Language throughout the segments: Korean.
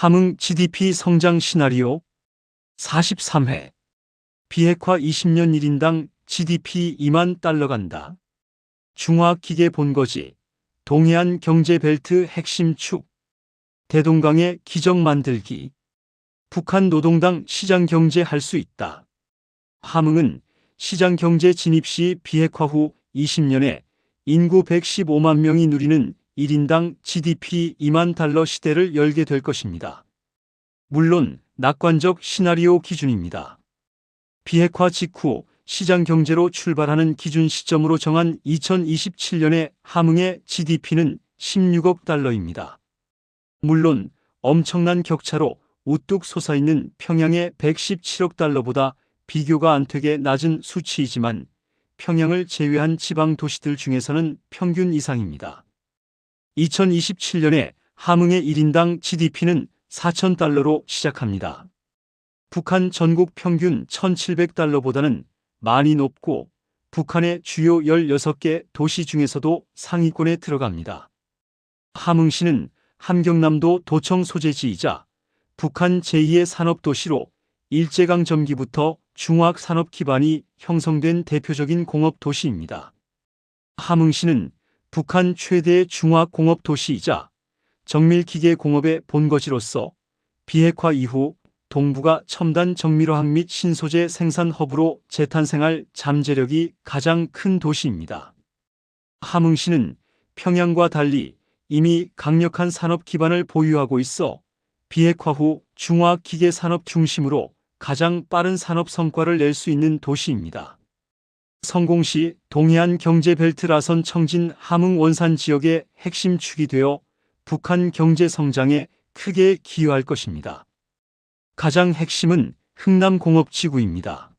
함흥 GDP 성장 시나리오 43회 비핵화 20년 1인당 GDP 2만 달러 간다. 중화기계 본거지 동해안 경제벨트 핵심 축 대동강의 기적 만들기 북한 노동당 시장경제 할 수 있다. 함흥은 시장경제 진입 시 비핵화 후 20년에 인구 115만 명이 누리는 1인당 GDP 2만 달러 시대를 열게 될 것입니다. 물론 낙관적 시나리오 기준입니다. 비핵화 직후 시장경제로 출발하는 기준 시점으로 정한 2027년에 함흥의 GDP는 16억 달러입니다. 물론 엄청난 격차로 우뚝 솟아있는 평양의 117억 달러보다 비교가 안 되게 낮은 수치이지만 평양을 제외한 지방 도시들 중에서는 평균 이상입니다. 2027년에 함흥의 1인당 GDP는 4,000달러로 시작합니다. 북한 전국 평균 1,700달러보다는 많이 높고 북한의 주요 16개 도시 중에서도 상위권에 들어갑니다. 함흥시는 함경남도 도청 소재지이자 북한 제2의 산업도시로 일제강 점기부터 중화학 산업 기반이 형성된 대표적인 공업도시입니다. 함흥시는 북한 최대의 중화공업도시이자 정밀기계공업의 본거지로서 비핵화 이후 동북아 첨단 정밀화학 및 신소재 생산 허브로 재탄생할 잠재력이 가장 큰 도시입니다. 함흥시는 평양과 달리 이미 강력한 산업 기반을 보유하고 있어 비핵화 후 중화기계 산업 중심으로 가장 빠른 산업 성과를 낼 수 있는 도시입니다. 성공 시 동해안 경제벨트 라선 청진 함흥 원산 지역의 핵심 축이 되어 북한 경제 성장에 크게 기여할 것입니다. 가장 핵심은 흥남공업지구입니다.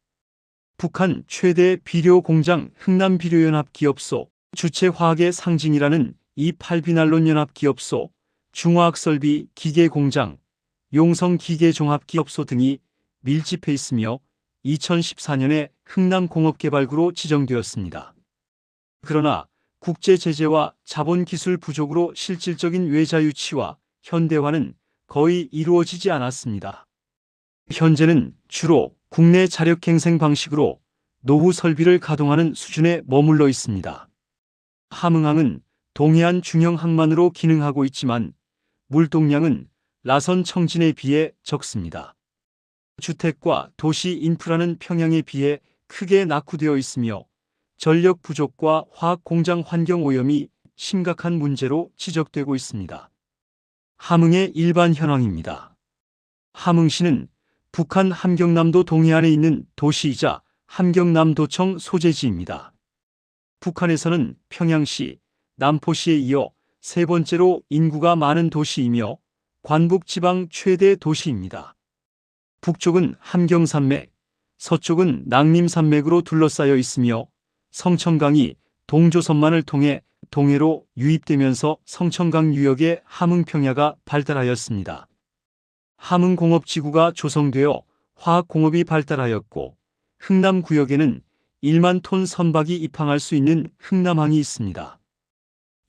북한 최대 비료 공장 흥남비료연합기업소, 주체화학의 상징이라는 이 8비난론연합기업소, 중화학설비 기계공장, 용성기계종합기업소 등이 밀집해 있으며 2014년에 흥남공업개발구로 지정되었습니다. 그러나 국제 제재와 자본기술 부족으로 실질적인 외자 유치와 현대화는 거의 이루어지지 않았습니다. 현재는 주로 국내 자력갱생 방식으로 노후 설비를 가동하는 수준에 머물러 있습니다. 함흥항은 동해안 중형 항만으로 기능하고 있지만 물동량은 라선 청진에 비해 적습니다. 주택과 도시 인프라는 평양에 비해 크게 낙후되어 있으며 전력 부족과 화학 공장 환경 오염이 심각한 문제로 지적되고 있습니다. 함흥의 일반 현황입니다. 함흥시는 북한 함경남도 동해안에 있는 도시이자 함경남도청 소재지입니다. 북한에서는 평양시, 남포시에 이어 세 번째로 인구가 많은 도시이며 관북지방 최대 도시입니다. 북쪽은 함경산맥, 서쪽은 낭림산맥으로 둘러싸여 있으며 성천강이 동조선만을 통해 동해로 유입되면서 성천강 유역의 함흥평야가 발달하였습니다. 함흥공업지구가 조성되어 화학공업이 발달하였고 흥남구역에는 1만 톤 선박이 입항할 수 있는 흥남항이 있습니다.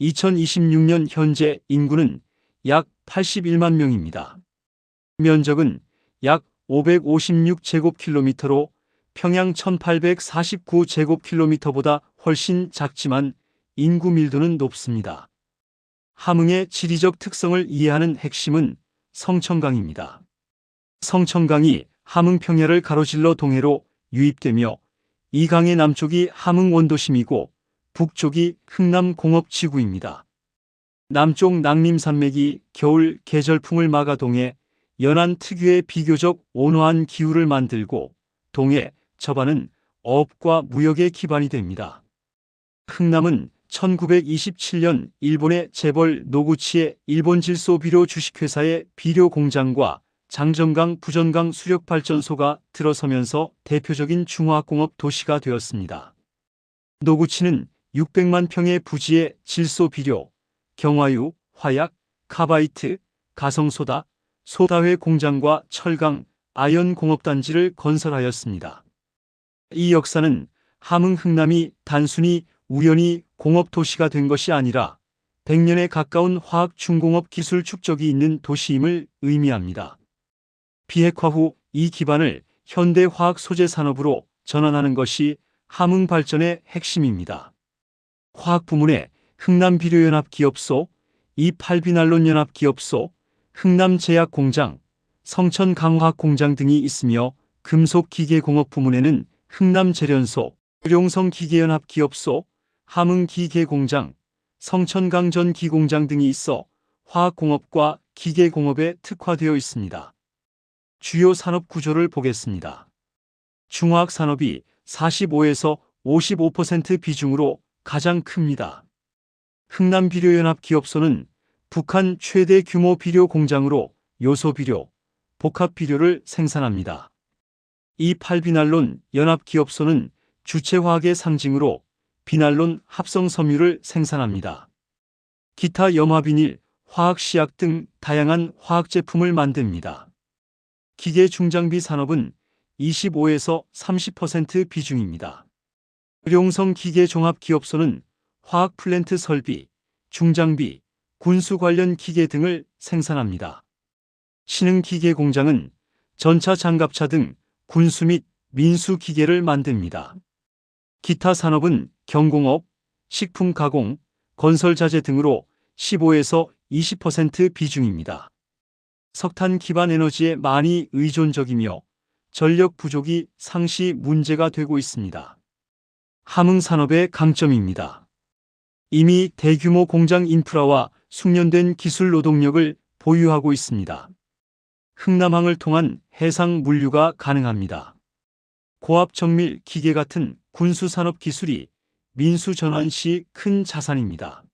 2026년 현재 인구는 약 81만 명입니다. 면적은 약 556제곱킬로미터로 평양 1849제곱킬로미터보다 훨씬 작지만 인구 밀도는 높습니다. 함흥의 지리적 특성을 이해하는 핵심은 성천강입니다. 성천강이 함흥평야를 가로질러 동해로 유입되며 이 강의 남쪽이 함흥 원도심이고 북쪽이 흥남공업지구입니다. 남쪽 낭림산맥이 겨울 계절풍을 막아 동해 연안 특유의 비교적 온화한 기후를 만들고 동해 저반은 어업과 무역의 기반이 됩니다. 흥남은 1927년 일본의 재벌 노구치의 일본 질소 비료 주식회사의 비료 공장과 장정강 부전강 수력발전소가 들어서면서 대표적인 중화공업 도시가 되었습니다. 노구치는 600만 평의 부지에 질소 비료, 경화유, 화약, 카바이트, 가성소다, 소다회 공장과 철강, 아연 공업단지를 건설하였습니다. 이 역사는 함흥 흥남이 단순히 우연히 공업도시가 된 것이 아니라 100년에 가까운 화학 중공업 기술 축적이 있는 도시임을 의미합니다. 비핵화 후 이 기반을 현대 화학 소재 산업으로 전환하는 것이 함흥 발전의 핵심입니다. 화학 부문에 흥남비료연합기업소, 이팔비난론연합기업소, 흥남제약공장, 성천강화학공장 등이 있으며 금속기계공업 부문에는 흥남재련소, 의룡성기계연합기업소, 함흥기계공장, 성천강전기공장 등이 있어 화학공업과 기계공업에 특화되어 있습니다. 주요 산업 구조를 보겠습니다. 중화학산업이 45에서 55% 비중으로 가장 큽니다. 흥남비료연합기업소는 북한 최대 규모 비료 공장으로 요소비료, 복합비료를 생산합니다. 이팔비난론 연합기업소는 주체화학의 상징으로 비난론 합성섬유를 생산합니다. 기타 염화비닐, 화학시약 등 다양한 화학제품을 만듭니다. 기계중장비 산업은 25에서 30% 비중입니다. 의룡성기계종합기업소는 화학 플랜트 설비, 중장비, 군수 관련 기계 등을 생산합니다. 신흥기계공장은 전차 장갑차 등 군수 및 민수 기계를 만듭니다. 기타 산업은 경공업, 식품 가공, 건설 자재 등으로 15에서 20% 비중입니다. 석탄 기반 에너지에 많이 의존적이며 전력 부족이 상시 문제가 되고 있습니다. 함흥 산업의 강점입니다. 이미 대규모 공장 인프라와 숙련된 기술 노동력을 보유하고 있습니다. 흥남항을 통한 해상 물류가 가능합니다. 고압 정밀 기계 같은 군수산업 기술이 민수 전환 시 큰 자산입니다.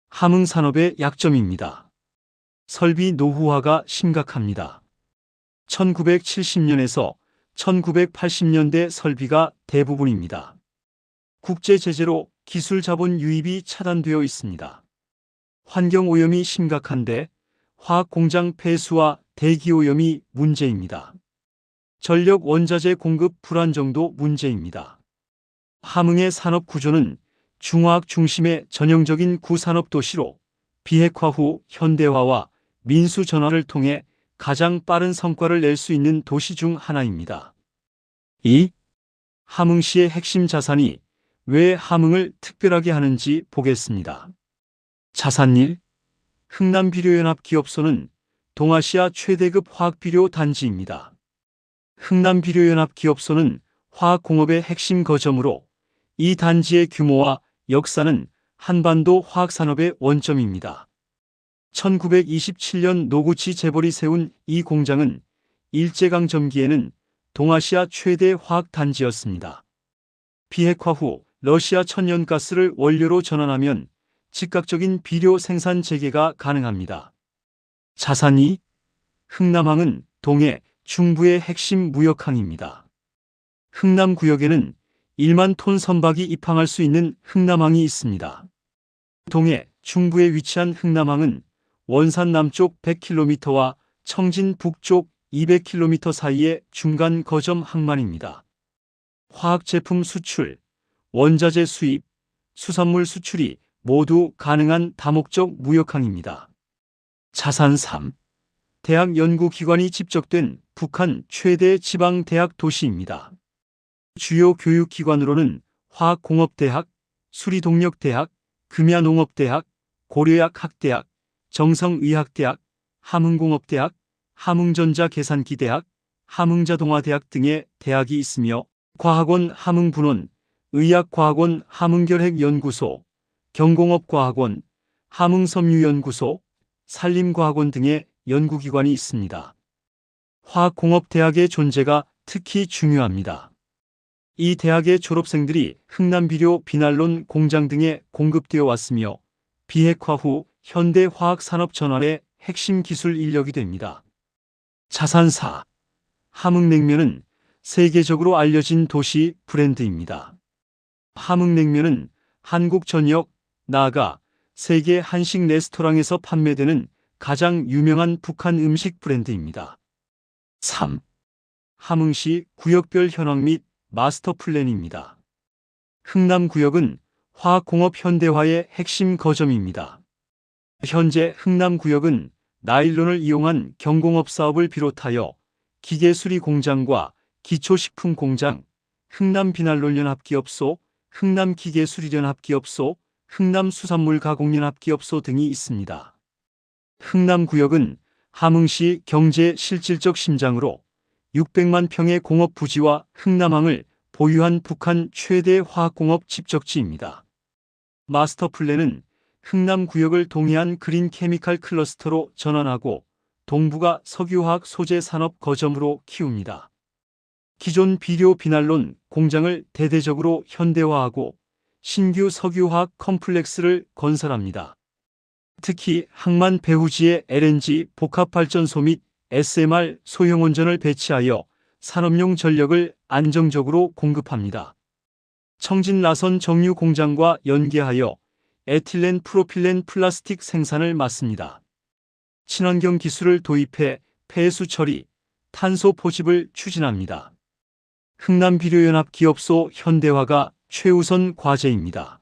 함흥 산업의 약점입니다. 설비 노후화가 심각합니다. 1970년에서 1980년대 설비가 대부분입니다. 국제 제재로 기술 자본 유입이 차단되어 있습니다. 환경 오염이 심각한데 화학 공장 폐수와 대기 오염이 문제입니다. 전력 원자재 공급 불안정도 문제입니다. 함흥의 산업 구조는 중화학 중심의 전형적인 구산업 도시로 비핵화 후 현대화와 민수 전환을 통해 가장 빠른 성과를 낼 수 있는 도시 중 하나입니다. 2. 함흥시의 핵심 자산이 왜 함흥을 특별하게 하는지 보겠습니다. 자산 1. 흥남비료연합기업소는 동아시아 최대급 화학비료 단지입니다. 흥남비료연합기업소는 화학공업의 핵심 거점으로 이 단지의 규모와 역사는 한반도 화학산업의 원점입니다. 1927년 노구치 재벌이 세운 이 공장은 일제강 점기에는 동아시아 최대 화학단지였습니다. 비핵화 후 러시아 천연가스를 원료로 전환하면 즉각적인 비료 생산 재개가 가능합니다. 자산 2. 흥남항은 동해, 중부의 핵심 무역항입니다. 흥남구역에는 1만 톤 선박이 입항할 수 있는 흥남항이 있습니다. 동해, 중부에 위치한 흥남항은 원산 남쪽 100km와 청진 북쪽 200km 사이의 중간 거점 항만입니다. 화학제품 수출, 원자재 수입, 수산물 수출이 모두 가능한 다목적 무역항입니다. 자산 3. 대학 연구기관이 집적된 북한 최대 지방대학 도시입니다. 주요 교육기관으로는 화학공업대학, 수리동력대학, 금야농업대학, 고려약학대학, 정성의학대학, 함흥공업대학, 함흥전자계산기대학, 함흥자동화대학 등의 대학이 있으며 과학원 함흥분원, 의학과학원 함흥결핵연구소, 경공업과학원, 함흥섬유연구소, 산림과학원 등의 연구기관이 있습니다. 화학공업대학의 존재가 특히 중요합니다. 이 대학의 졸업생들이 흥남비료 비난론 공장 등에 공급되어 왔으며 비핵화 후 현대 화학산업 전환의 핵심 기술 인력이 됩니다. 자산 4. 함흥냉면은 세계적으로 알려진 도시 브랜드입니다. 함흥냉면은 한국 전역, 나아가 세계 한식 레스토랑에서 판매되는 가장 유명한 북한 음식 브랜드입니다. 3. 함흥시 구역별 현황 및 마스터 플랜입니다. 흥남구역은 화학공업 현대화의 핵심 거점입니다. 현재 흥남구역은 나일론을 이용한 경공업 사업을 비롯하여 기계수리 공장과 기초식품 공장, 흥남비날론연합기업소, 흥남기계수리연합기업소, 흥남수산물가공연합기업소 등이 있습니다. 흥남구역은 함흥시 경제 실질적 심장으로 600만 평의 공업 부지와 흥남항을 보유한 북한 최대 화학공업 집적지입니다. 마스터 플랜은 흥남구역을 동해안 그린 케미칼 클러스터로 전환하고 동부가 석유화학 소재 산업 거점으로 키웁니다. 기존 비료 비날론 공장을 대대적으로 현대화하고 신규 석유화학 컴플렉스를 건설합니다. 특히 항만 배후지에 LNG 복합발전소 및 SMR 소형 원전을 배치하여 산업용 전력을 안정적으로 공급합니다. 청진 라선 정유 공장과 연계하여 에틸렌 프로필렌 플라스틱 생산을 맡습니다. 친환경 기술을 도입해 폐수 처리, 탄소 포집을 추진합니다. 흥남비료연합기업소 현대화가 최우선 과제입니다.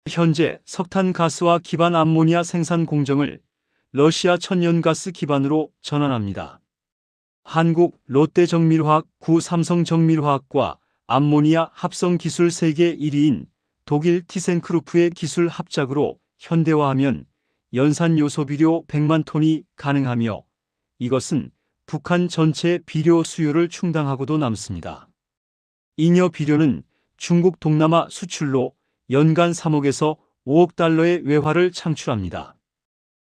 현재 석탄가스와 기반 암모니아 생산 공정을 러시아 천연가스 기반으로 전환합니다. 한국 롯데정밀화학, 구삼성정밀화학과 암모니아 합성 기술 세계 1위인 독일 티센크루프의 기술 합작으로 현대화하면 연산 요소 비료 100만 톤이 가능하며 이것은 북한 전체 비료 수요를 충당하고도 남습니다. 잉여 비료는 중국 동남아 수출로 연간 3억에서 5억 달러의 외화를 창출합니다.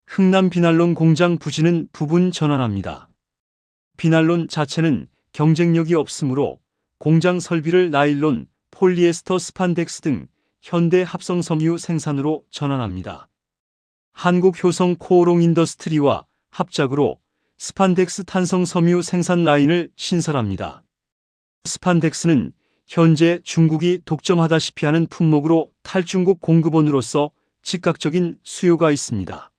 흥남 비날론 공장 부지는 부분 전환합니다. 비날론 자체는 경쟁력이 없으므로 공장 설비를 나일론, 폴리에스터 스판덱스 등 현대 합성 섬유 생산으로 전환합니다. 한국 효성 코오롱 인더스트리와 합작으로 스판덱스 탄성 섬유 생산 라인을 신설합니다. 스판덱스는 현재 중국이 독점하다시피 하는 품목으로 탈중국 공급원으로서 즉각적인 수요가 있습니다.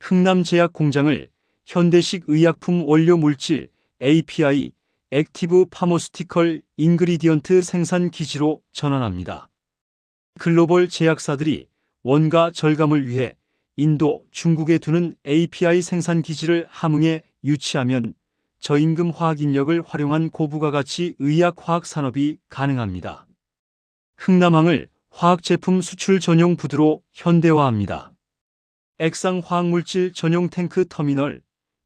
흥남제약 공장을 현대식 의약품 원료 물질 API, 액티브 파머스티컬 인그리디언트 생산 기지로 전환합니다. 글로벌 제약사들이 원가 절감을 위해 인도, 중국에 두는 API 생산 기지를 함흥에 유치하면 저임금 화학인력을 활용한 고부가가치 의약화학 산업이 가능합니다. 흥남항을 화학제품 수출 전용 부두로 현대화합니다. 액상 화학물질 전용 탱크 터미널,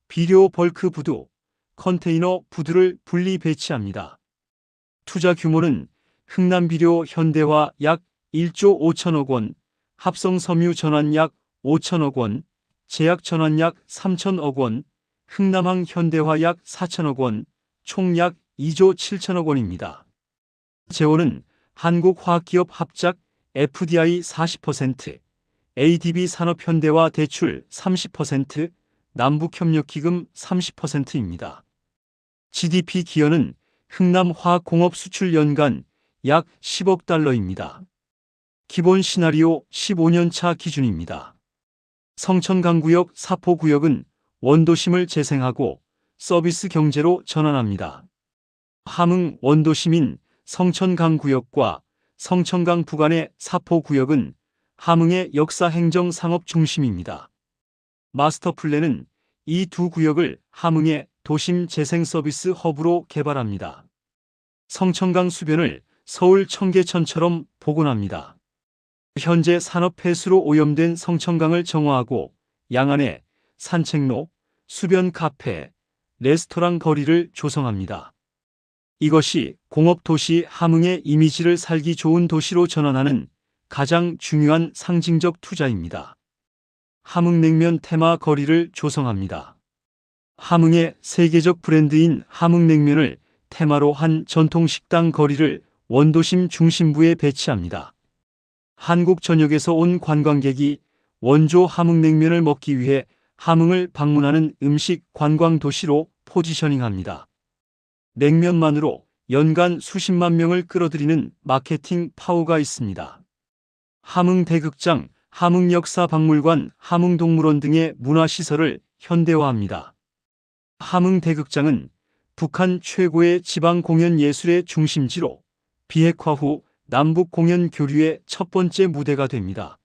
비료 벌크 부두, 컨테이너 부두를 분리 배치합니다. 투자 규모는 흥남비료 현대화 약 1조 5천억 원, 합성섬유 전환 약 5천억 원, 제약 전환 약 3천억 원, 흥남항 현대화 약 4천억 원, 총 약 2조 7천억 원입니다. 재원은 한국화학기업 합작 FDI 40%, ADB 산업현대화 대출 30%, 남북협력기금 30%입니다. GDP 기여는 흥남화학공업 수출 연간 약 10억 달러입니다. 기본 시나리오 15년차 기준입니다. 성천강구역 사포구역은 원도심을 재생하고 서비스 경제로 전환합니다. 함흥 원도심인 성천강구역과 성천강 부간의 사포구역은 함흥의 역사 행정 상업 중심입니다. 마스터 플랜은 이 두 구역을 함흥의 도심 재생 서비스 허브로 개발합니다. 성천강 수변을 서울 청계천처럼 복원합니다. 현재 산업 폐수로 오염된 성천강을 정화하고 양안에 산책로, 수변 카페, 레스토랑 거리를 조성합니다. 이것이 공업도시 함흥의 이미지를 살기 좋은 도시로 전환하는 가장 중요한 상징적 투자입니다. 함흥냉면 테마 거리를 조성합니다. 함흥의 세계적 브랜드인 함흥냉면을 테마로 한 전통식당 거리를 원도심 중심부에 배치합니다. 한국 전역에서 온 관광객이 원조 함흥냉면을 먹기 위해 함흥을 방문하는 음식 관광 도시로 포지셔닝합니다. 냉면만으로 연간 수십만 명을 끌어들이는 마케팅 파워가 있습니다. 함흥 대극장, 함흥역사박물관, 함흥동물원 등의 문화시설을 현대화합니다. 함흥 대극장은 북한 최고의 지방 공연 예술의 중심지로 비핵화 후 남북 공연 교류의 첫 번째 무대가 됩니다.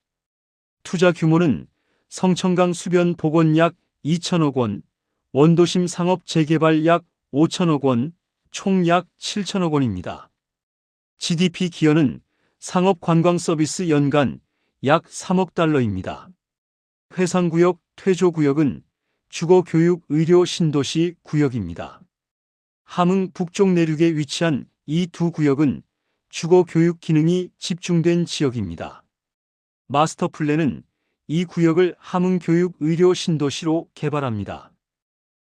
투자 규모는 성천강 수변 복원 약 2천억 원, 원도심 상업 재개발 약 5천억 원, 총 약 7천억 원입니다. GDP 기여는 상업 관광 서비스 연간 약 3억 달러입니다. 회상구역, 퇴조구역은 주거 교육 의료 신도시 구역입니다. 함흥 북쪽 내륙에 위치한 이 두 구역은 주거 교육 기능이 집중된 지역입니다. 마스터 플랜은 이 구역을 함흥 교육 의료 신도시로 개발합니다.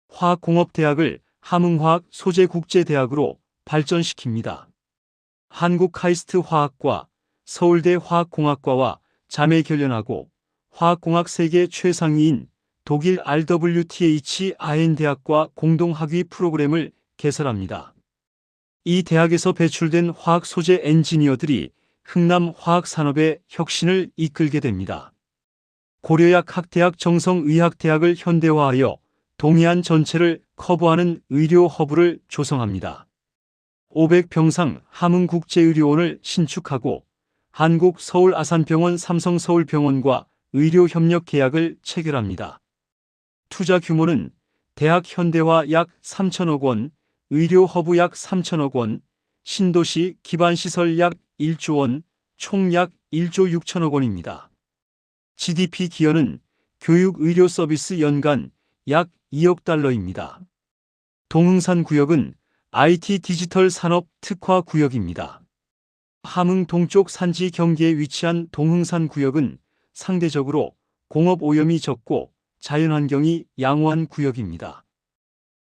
화학공업대학을 함흥화학소재국제대학으로 발전시킵니다. 한국카이스트화학과 서울대 화학공학과와 자매 결연하고 화학공학 세계 최상위인 독일 RWTH 대학과 공동학위 프로그램을 개설합니다. 이 대학에서 배출된 화학소재 엔지니어들이 흥남 화학산업의 혁신을 이끌게 됩니다. 고려약학대학 정성의학대학을 현대화하여 동해안 전체를 커버하는 의료 허브를 조성합니다. 500병상 함흥국제의료원을 신축하고 한국 서울아산병원 삼성서울병원과 의료협력 계약을 체결합니다. 투자 규모는 대학 현대화 약 3천억 원, 의료허브 약 3천억 원, 신도시 기반시설 약 1조 원, 총 약 1조 6천억 원입니다. GDP 기여는 교육 의료 서비스 연간 약 2억 달러입니다. 동흥산 구역은 IT 디지털 산업 특화 구역입니다. 함흥 동쪽 산지 경계에 위치한 동흥산 구역은 상대적으로 공업 오염이 적고 자연환경이 양호한 구역입니다.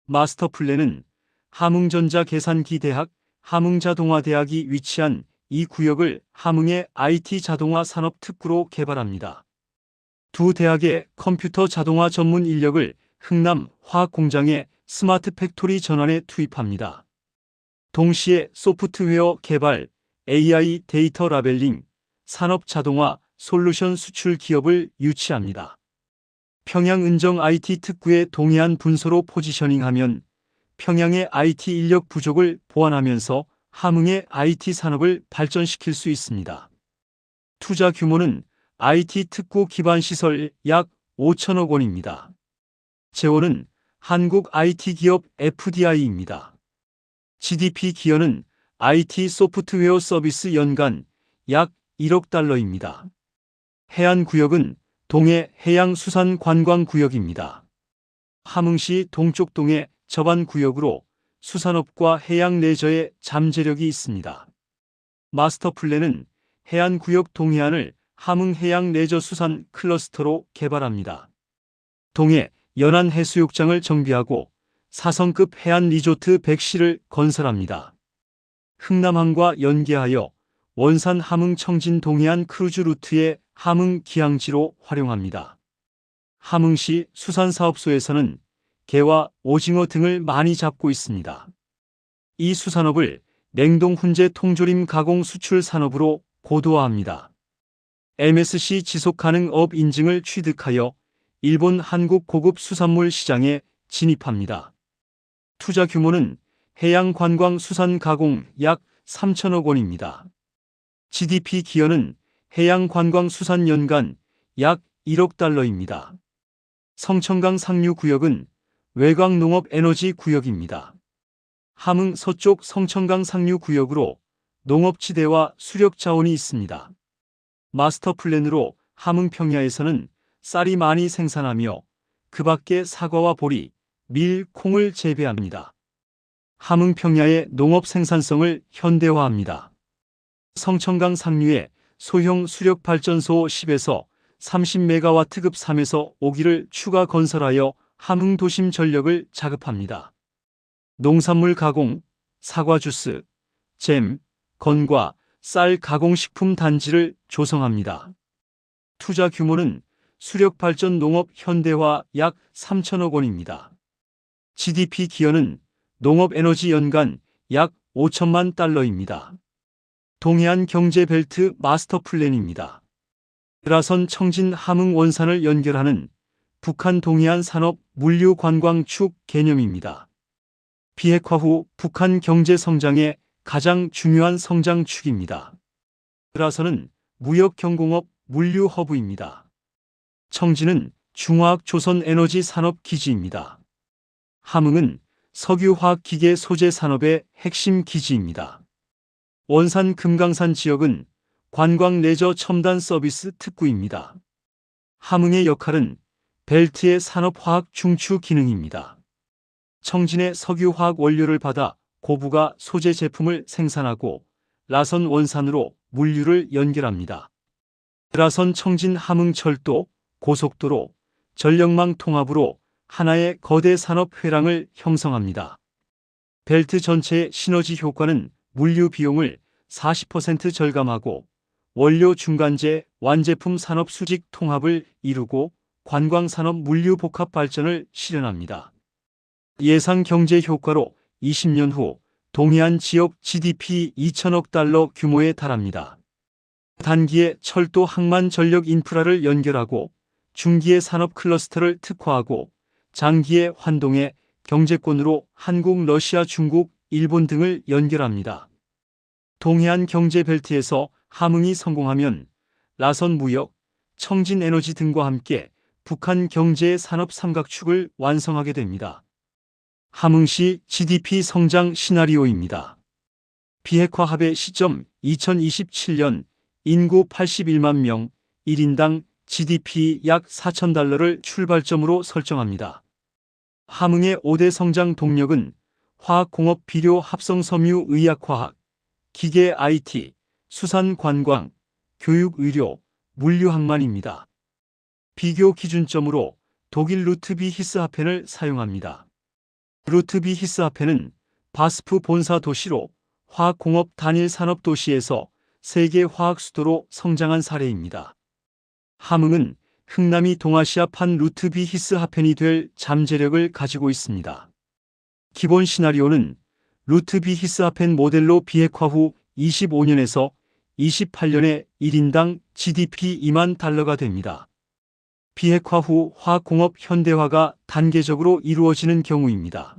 마스터 플랜은 함흥전자계산기대학, 함흥자동화대학이 위치한 이 구역을 함흥의 IT 자동화 산업 특구로 개발합니다. 두 대학의 컴퓨터 자동화 전문 인력을 흥남 화학공장의 스마트 팩토리 전환에 투입합니다. 동시에 소프트웨어 개발, AI 데이터 라벨링, 산업 자동화 솔루션 수출 기업을 유치합니다. 평양 은정 IT 특구의 동해안 분소로 포지셔닝하면 평양의 IT 인력 부족을 보완하면서 함흥의 IT 산업을 발전시킬 수 있습니다. 투자 규모는 IT 특구 기반 시설 약 5천억 원입니다. 재원은 한국 IT 기업 FDI입니다. GDP 기여는 IT 소프트웨어 서비스 연간 약 1억 달러입니다. 해안구역은 동해 해양수산관광구역입니다. 함흥시 동쪽동해 접안구역으로 수산업과 해양 레저의 잠재력이 있습니다. 마스터 플랜은 해안구역 동해안을 함흥해양 레저수산 클러스터로 개발합니다. 동해 연안해수욕장을 정비하고 4성급 해안 리조트 100시를 건설합니다. 흥남항과 연계하여 원산 함흥 청진 동해안 크루즈 루트의 함흥 기항지로 활용합니다. 함흥시 수산사업소에서는 게와 오징어 등을 많이 잡고 있습니다. 이 수산업을 냉동 훈제 통조림 가공 수출 산업으로 고도화합니다. MSC 지속가능업 인증을 취득하여 일본 한국 고급 수산물 시장에 진입합니다. 투자 규모는 해양관광 수산 가공 약 3천억 원입니다. GDP 기여는 해양관광 수산 연간 약 1억 달러입니다. 성천강 상류 구역은 외곽농업 에너지 구역입니다. 함흥 서쪽 성천강 상류 구역으로 농업지대와 수력자원이 있습니다. 마스터 플랜으로 함흥 평야에서는 쌀이 많이 생산하며 그 밖에 사과와 보리, 밀, 콩을 재배합니다. 함흥 평야의 농업 생산성을 현대화합니다. 성천강 상류에 소형 수력발전소 10에서 30메가와트급 3에서 5기를 추가 건설하여 함흥 도심 전력을 자급합니다. 농산물 가공, 사과 주스, 잼, 건과 쌀 가공식품 단지를 조성합니다. 투자 규모는 수력발전 농업 현대화 약 3천억 원입니다. GDP 기여는 농업에너지 연간 약 5천만 달러입니다. 동해안 경제벨트 마스터 플랜입니다. 드라선 청진 함흥 원산을 연결하는 북한 동해안 산업 물류 관광축 개념입니다. 비핵화 후 북한 경제 성장의 가장 중요한 성장축입니다. 드라선은 무역 경공업 물류 허브입니다. 청진은 중화학조선에너지 산업 기지입니다. 함흥은 석유화학기계 소재 산업의 핵심 기지입니다. 원산 금강산 지역은 관광 레저 첨단 서비스 특구입니다. 함흥의 역할은 벨트의 산업화학 중추 기능입니다. 청진의 석유화학 원료를 받아 고부가 소재 제품을 생산하고 라선 원산으로 물류를 연결합니다. 라선 청진 함흥철도, 고속도로, 전력망 통합으로 하나의 거대 산업 회랑을 형성합니다. 벨트 전체의 시너지 효과는 물류 비용을 40% 절감하고 원료 중간재 완제품 산업 수직 통합을 이루고 관광산업 물류 복합 발전을 실현합니다. 예상 경제 효과로 20년 후 동해안 지역 GDP 2천억 달러 규모에 달합니다. 단기에 철도 항만 전력 인프라를 연결하고 중기의 산업 클러스터를 특화하고 장기의 환동의 경제권으로 한국, 러시아, 중국, 일본 등을 연결합니다. 동해안 경제벨트에서 함흥이 성공하면 라선 무역, 청진 에너지 등과 함께 북한 경제의 산업 삼각축을 완성하게 됩니다. 함흥시 GDP 성장 시나리오입니다. 비핵화 합의 시점 2027년 인구 81만 명, 1인당 GDP 약 4,000달러를 출발점으로 설정합니다. 함흥의 5대 성장 동력은 화학공업 비료 합성섬유 의약화학, 기계 IT, 수산 관광, 교육 의료, 물류 항만입니다. 비교 기준점으로 독일 루트비 히스하펜을 사용합니다. 루트비 히스하펜은 바스프 본사 도시로 화학공업 단일 산업 도시에서 세계 화학 수도로 성장한 사례입니다. 함흥은 흥남이 동아시아판 루트비 히스하펜이 될 잠재력을 가지고 있습니다. 기본 시나리오는 루트비 히스하펜 모델로 비핵화 후 25년에서 28년에 1인당 GDP 2만 달러가 됩니다. 비핵화 후 화학공업 현대화가 단계적으로 이루어지는 경우입니다.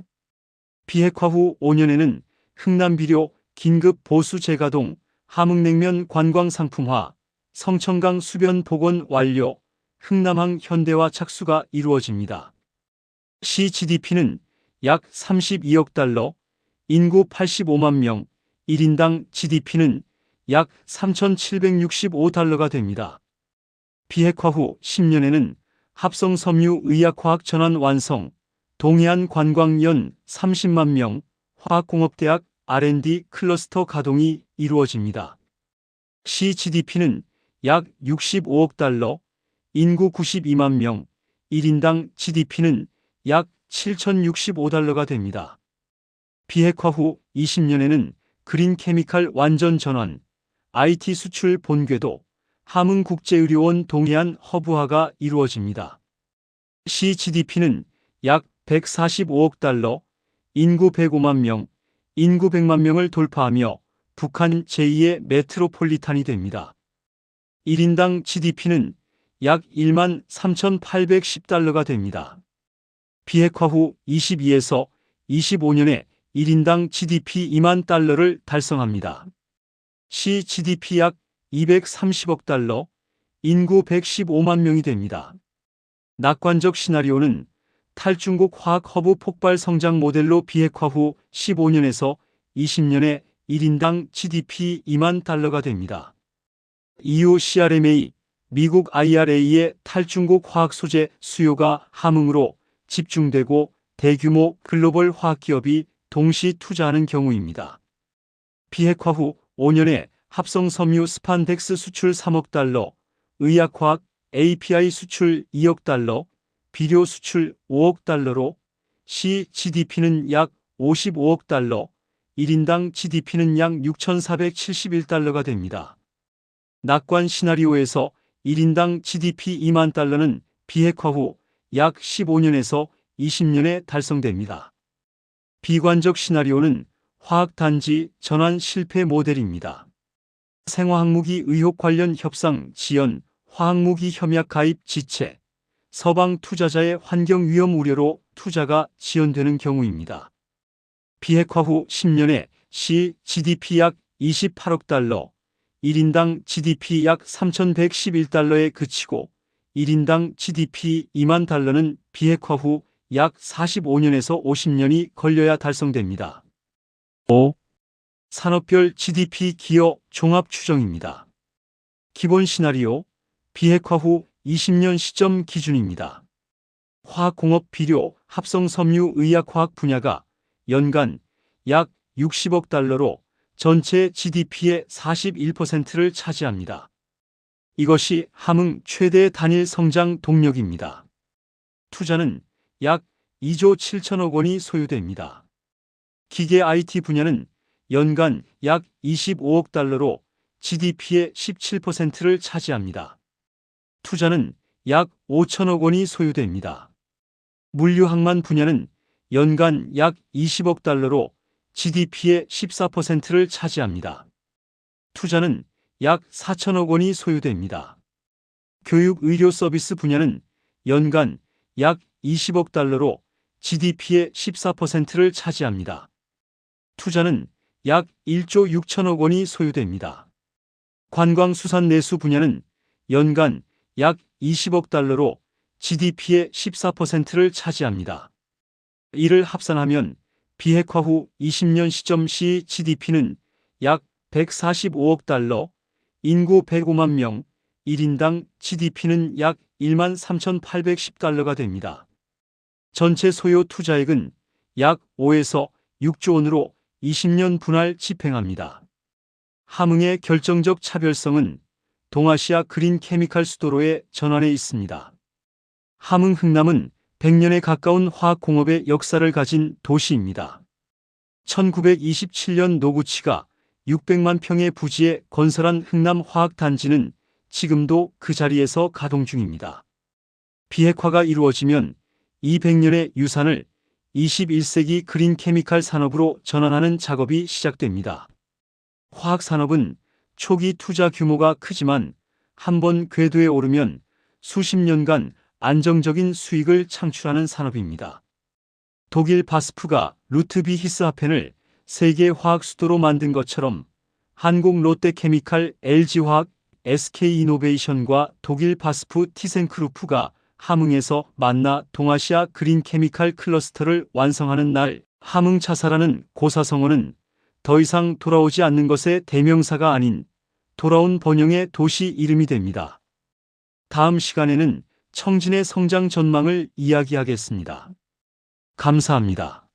비핵화 후 5년에는 흥남비료 긴급 보수 재가동, 함흥냉면 관광상품화, 성천강 수변 복원 완료, 흥남항 현대화 착수가 이루어집니다. 시 GDP는 약 32억 달러, 인구 85만 명, 1인당 GDP는 약 3,765달러가 됩니다. 비핵화 후 10년에는 합성섬유 의약화학 전환 완성, 동해안 관광 연 30만 명, 화학공업대학 R&D 클러스터 가동이 이루어집니다. 시 GDP는 약 65억 달러, 인구 92만 명, 1인당 GDP는 약 7,065달러가 됩니다. 비핵화 후 20년에는 그린 케미칼 완전 전환, IT 수출 본궤도, 함흥국제의료원 동해안 허브화가 이루어집니다. 시 GDP는 약 145억 달러, 인구 105만 명, 인구 100만 명을 돌파하며 북한 제2의 메트로폴리탄이 됩니다. 1인당 GDP는 약 1만 3,810달러가 됩니다. 비핵화 후 22에서 25년에 1인당 GDP 2만 달러를 달성합니다. 시 GDP 약 230억 달러, 인구 115만 명이 됩니다. 낙관적 시나리오는 탈중국 화학 허브 폭발 성장 모델로 비핵화 후 15년에서 20년에 1인당 GDP 2만 달러가 됩니다. EU CRMA, 미국 IRA의 탈중국 화학 소재 수요가 함흥으로 집중되고 대규모 글로벌 화학기업이 동시 투자하는 경우입니다. 비핵화 후 5년에 합성섬유 스판덱스 수출 3억 달러, 의약화학 API 수출 2억 달러, 비료 수출 5억 달러로 시 GDP는 약 55억 달러, 1인당 GDP는 약 6,471달러가 됩니다. 낙관 시나리오에서 1인당 GDP 2만 달러는 비핵화 후 약 15년에서 20년에 달성됩니다. 비관적 시나리오는 화학단지 전환 실패 모델입니다. 생화학무기 의혹 관련 협상 지연, 화학무기 협약 가입 지체, 서방 투자자의 환경위험 우려로 투자가 지연되는 경우입니다. 비핵화 후 10년에 시 GDP 약 28억 달러, 1인당 GDP 약 3,111달러에 그치고 1인당 GDP 2만 달러는 비핵화 후 약 45년에서 50년이 걸려야 달성됩니다. 5. 산업별 GDP 기여 종합 추정입니다. 기본 시나리오, 비핵화 후 20년 시점 기준입니다. 화학공업 비료, 합성 섬유 의약화학 분야가 연간 약 60억 달러로 전체 GDP의 41%를 차지합니다. 이것이 함흥 최대 단일 성장 동력입니다. 투자는 약 2조 7천억 원이 소요됩니다. 기계 IT 분야는 연간 약 25억 달러로 GDP의 17%를 차지합니다. 투자는 약 5천억 원이 소요됩니다. 물류항만 분야는 연간 약 20억 달러로 GDP의 14%를 차지합니다. 투자는 약 4천억 원이 소요됩니다. 교육 의료 서비스 분야는 연간 약 20억 달러로 GDP의 14%를 차지합니다. 투자는 약 1조 6천억 원이 소요됩니다. 관광수산내수 분야는 연간 약 20억 달러로 GDP의 14%를 차지합니다. 이를 합산하면 비핵화 후 20년 시점 시 GDP는 약 145억 달러, 인구 105만 명, 1인당 GDP는 약 1만 3,810달러가 됩니다. 전체 소요 투자액은 약 5에서 6조 원으로 20년 분할 집행합니다. 함흥의 결정적 차별성은 동아시아 그린 케미칼 수도로의 전환에 있습니다. 함흥 흥남은 100년에 가까운 화학공업의 역사를 가진 도시입니다. 1927년 노구치가 600만 평의 부지에 건설한 흥남화학단지는 지금도 그 자리에서 가동 중입니다. 비핵화가 이루어지면 이 100년의 유산을 21세기 그린 케미칼 산업으로 전환하는 작업이 시작됩니다. 화학산업은 초기 투자 규모가 크지만 한번 궤도에 오르면 수십 년간 안정적인 수익을 창출하는 산업입니다. 독일 바스프가 루트비히스하펜을 세계 화학 수도로 만든 것처럼 한국 롯데케미칼, LG화학, SK이노베이션과 독일 바스프 티센크루프가 함흥에서 만나 동아시아 그린 케미칼 클러스터를 완성하는 날, 함흥차사라는 고사성어는 더 이상 돌아오지 않는 것의 대명사가 아닌 돌아온 번영의 도시 이름이 됩니다. 다음 시간에는 청진의 성장 전망을 이야기하겠습니다. 감사합니다.